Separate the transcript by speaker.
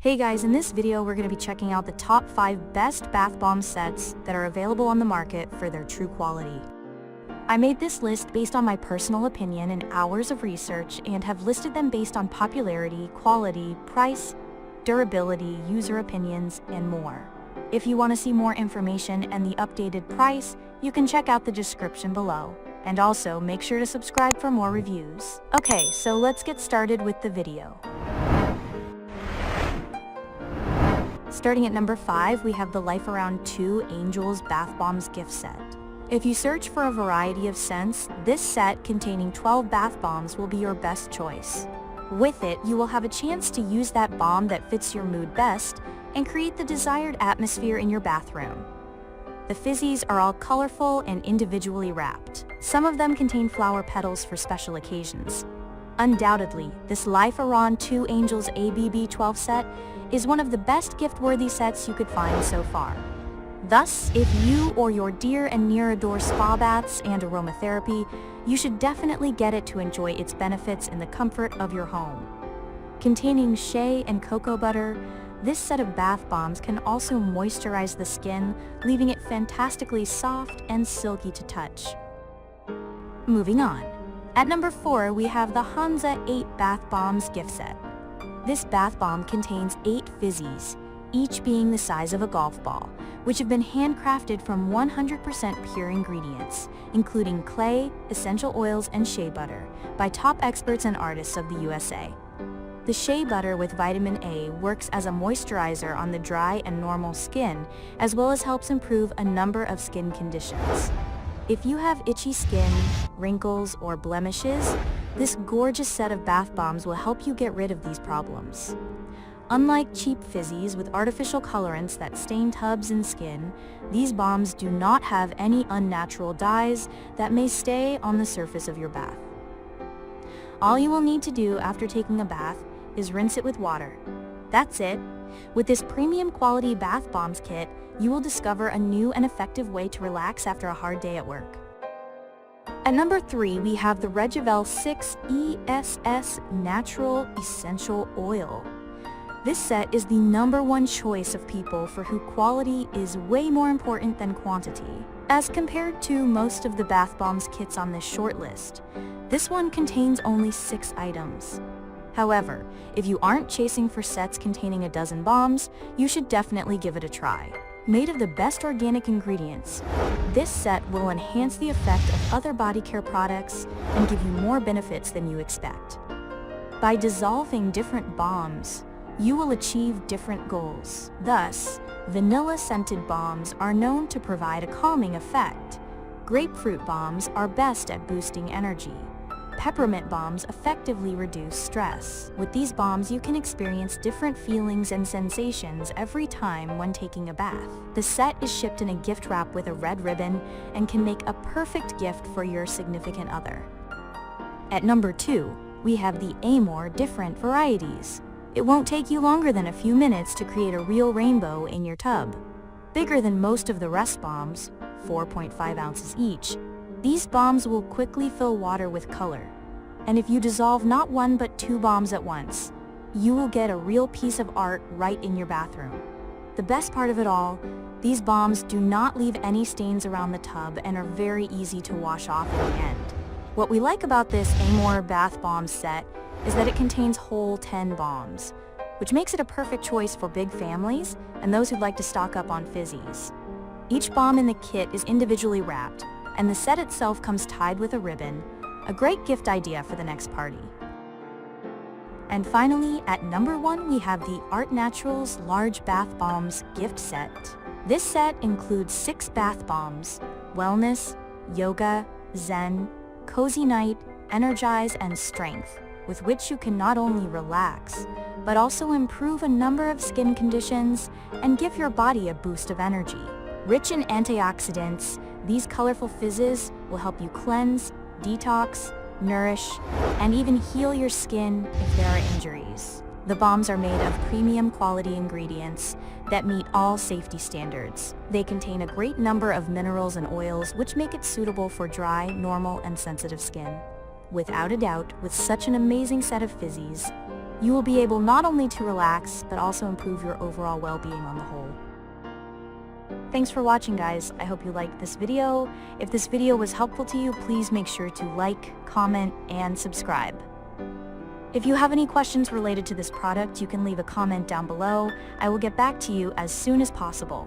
Speaker 1: Hey guys, in this video we're going to be checking out the top 5 best bath bomb sets that are available on the market for their true quality. I made this list based on my personal opinion and hours of research and have listed them based on popularity, quality, price, durability, user opinions, and more. If you want to see more information and the updated price, you can check out the description below. And also make sure to subscribe for more reviews. Okay, so let's get started with the video. Starting at number 5, we have the Life Around 2 Angels Bath Bombs gift set. If you search for a variety of scents, this set containing 12 bath bombs will be your best choice. With it, you will have a chance to use that bomb that fits your mood best and create the desired atmosphere in your bathroom. The fizzies are all colorful and individually wrapped. Some of them contain flower petals for special occasions. Undoubtedly, this Life Around 2 Angels ABB 12 set is one of the best gift-worthy sets you could find so far. Thus, if you or your dear and near adore spa baths and aromatherapy, you should definitely get it to enjoy its benefits in the comfort of your home. Containing shea and cocoa butter, this set of bath bombs can also moisturize the skin, leaving it fantastically soft and silky to touch. Moving on. At number 4, we have the HanZá 8 Bath Bombs gift set. This bath bomb contains 8 fizzies, each being the size of a golf ball, which have been handcrafted from 100% pure ingredients, including clay, essential oils, and shea butter, by top experts and artists of the USA. The shea butter with vitamin A works as a moisturizer on the dry and normal skin, as well as helps improve a number of skin conditions. If you have itchy skin, wrinkles, or blemishes, this gorgeous set of bath bombs will help you get rid of these problems. Unlike cheap fizzies with artificial colorants that stain tubs and skin, these bombs do not have any unnatural dyes that may stay on the surface of your bath. All you will need to do after taking a bath is rinse it with water. That's it. With this premium quality bath bombs kit, you will discover a new and effective way to relax after a hard day at work. At number 3, we have the Rejuvelle 6 ESS Natural Essential Oil. This set is the #1 choice of people for who quality is way more important than quantity. As compared to most of the bath bombs kits on this short list, this one contains only 6 items. However, if you aren't chasing for sets containing a dozen bombs, you should definitely give it a try. Made of the best organic ingredients, this set will enhance the effect of other body care products and give you more benefits than you expect. By dissolving different bombs, you will achieve different goals. Thus, vanilla-scented bombs are known to provide a calming effect. Grapefruit bombs are best at boosting energy. Peppermint bombs effectively reduce stress. With these bombs, you can experience different feelings and sensations every time when taking a bath. The set is shipped in a gift wrap with a red ribbon and can make a perfect gift for your significant other. At number 2, we have the Amor Different Varieties. It won't take you longer than a few minutes to create a real rainbow in your tub. Bigger than most of the rest bombs, 4.5 ounces each, these bombs will quickly fill water with color. And if you dissolve not 1 but 2 bombs at once, you will get a real piece of art right in your bathroom. The best part of it all, these bombs do not leave any stains around the tub and are very easy to wash off in the end. What we like about this Amor Bath Bomb set is that it contains whole 10 bombs, which makes it a perfect choice for big families and those who'd like to stock up on fizzies. Each bomb in the kit is individually wrapped, and the set itself comes tied with a ribbon, a great gift idea for the next party. And finally, at number 1, we have the artnaturals Large Bath Bombs gift set. This set includes 6 bath bombs: wellness, yoga, zen, cozy night, energize, and strength, with which you can not only relax, but also improve a number of skin conditions and give your body a boost of energy. Rich in antioxidants, these colorful fizzes will help you cleanse, detox, nourish, and even heal your skin if there are injuries. The bombs are made of premium quality ingredients that meet all safety standards. They contain a great number of minerals and oils which make it suitable for dry, normal, and sensitive skin. Without a doubt, with such an amazing set of fizzies, You will be able not only to relax, but also improve your overall well-being on the whole. Thanks for watching, guys. I hope you liked this video. If this video was helpful to you, please make sure to like, comment, and subscribe. If you have any questions related to this product, you can leave a comment down below. I will get back to you as soon as possible.